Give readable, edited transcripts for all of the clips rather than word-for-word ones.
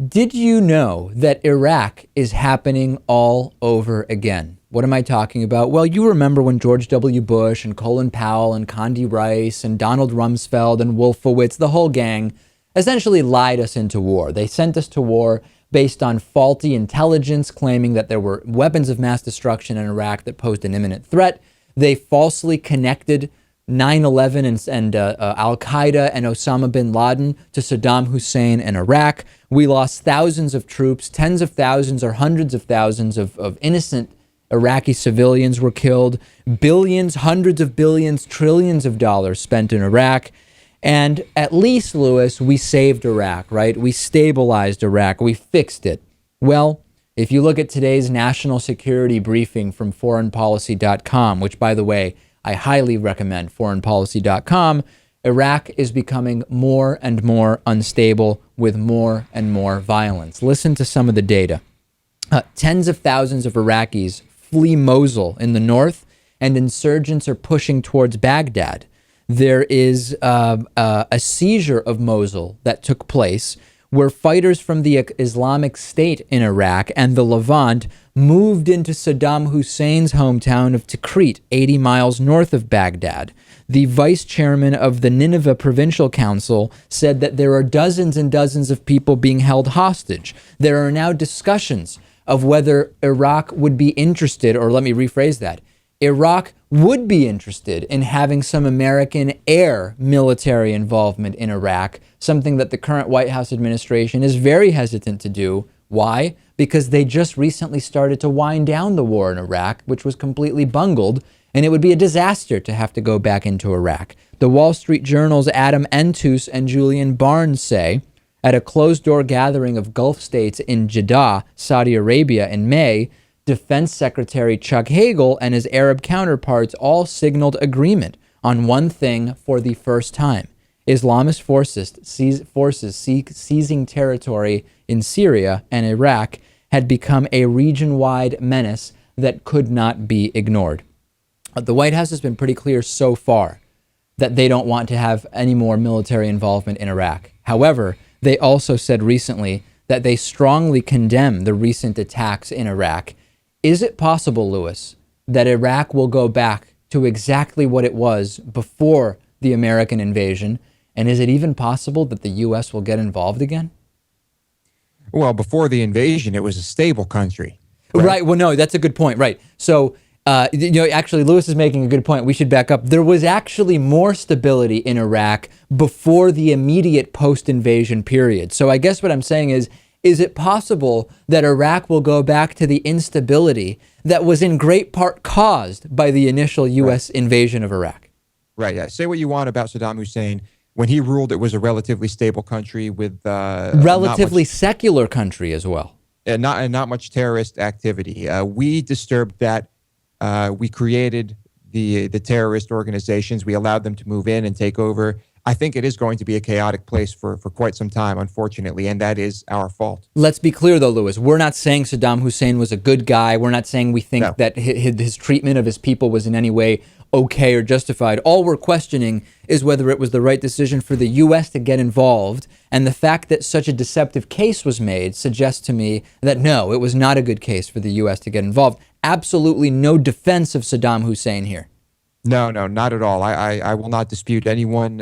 Did you know that Iraq is happening all over again? What am I talking about? Well, you remember when George W. Bush and Colin Powell and Condi Rice and Donald Rumsfeld and Wolfowitz, the whole gang, essentially lied us into war. They sent us to war based on faulty intelligence, claiming that there were weapons of mass destruction in Iraq that posed an imminent threat. They falsely connected 9/11 and Al-Qaeda and Osama bin Laden to Saddam Hussein and Iraq. We lost thousands of troops, tens of thousands or hundreds of thousands of innocent Iraqi civilians were killed. Billions, hundreds of billions, trillions of dollars spent in Iraq. And at least, Lewis, we saved Iraq, right? We stabilized Iraq. We fixed it. Well, if you look at today's national security briefing from foreignpolicy.com, which, by the way, I highly recommend foreignpolicy.com, Iraq is becoming more and more unstable with more and more violence. Listen to some of the data. Tens of thousands of Iraqis flee Mosul in the north, and insurgents are pushing towards Baghdad. There is a seizure of Mosul that took place where fighters from the Islamic State in Iraq and the Levant moved into Saddam Hussein's hometown of Tikrit, 80 miles north of Baghdad. The vice chairman of the Nineveh Provincial Council said that there are dozens and dozens of people being held hostage. There are now discussions of whether Iraq would be interested, or let me rephrase that, Iraq would be interested in having some American air military involvement in Iraq, something that the current White House administration is very hesitant to do. Why? Because they just recently started to wind down the war in Iraq, which was completely bungled, and it would be a disaster to have to go back into Iraq. The Wall Street Journal's Adam Entus and Julian Barnes say, at a closed-door gathering of Gulf states in Jeddah, Saudi Arabia in May, Defense Secretary Chuck Hagel and his Arab counterparts all signaled agreement on one thing for the first time. Islamist forces seizing territory in Syria and Iraq had become a region-wide menace that could not be ignored. The White House has been pretty clear so far that they don't want to have any more military involvement in Iraq. However, they also said recently that they strongly condemn the recent attacks in Iraq. Is it possible, Lewis, that Iraq will go back to exactly what it was before the American invasion? And is it even possible that the U.S. will get involved again? Well, before the invasion, it was a stable country. Right. Well, no, that's a good point. Right. So, actually, Lewis is making a good point. We should back up. There was actually more stability in Iraq before the immediate post-invasion period. So I guess what I'm saying is it possible that Iraq will go back to the instability that was in great part caused by the initial U.S. invasion of Iraq? Right. Yeah. Say what you want about Saddam Hussein. When he ruled, it was a relatively stable country with relatively secular country as well, and not much terrorist activity. We disturbed that. We created the terrorist organizations. We allowed them to move in and take over. I think it is going to be a chaotic place for quite some time, unfortunately, and that is our fault. Let's be clear, though, Lewis. We're not saying Saddam Hussein was a good guy. We're not saying we think that his treatment of his people was in any way okay or justified. All we're questioning is whether it was the right decision for the U.S. to get involved, and the fact that such a deceptive case was made suggests to me that no, it was not a good case for the U.S. to get involved. Absolutely no defense of Saddam Hussein here. No, not at all. I will not dispute anything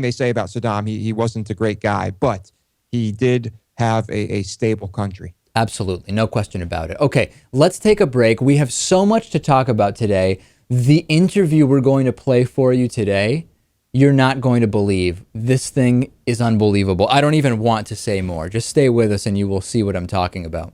they say about Saddam. He wasn't a great guy, but he did have a stable country. Absolutely. No question about it. Okay, let's take a break. We have so much to talk about today. The interview we're going to play for you today, you're not going to believe. This thing is unbelievable. I don't even want to say more. Just stay with us and you will see what I'm talking about.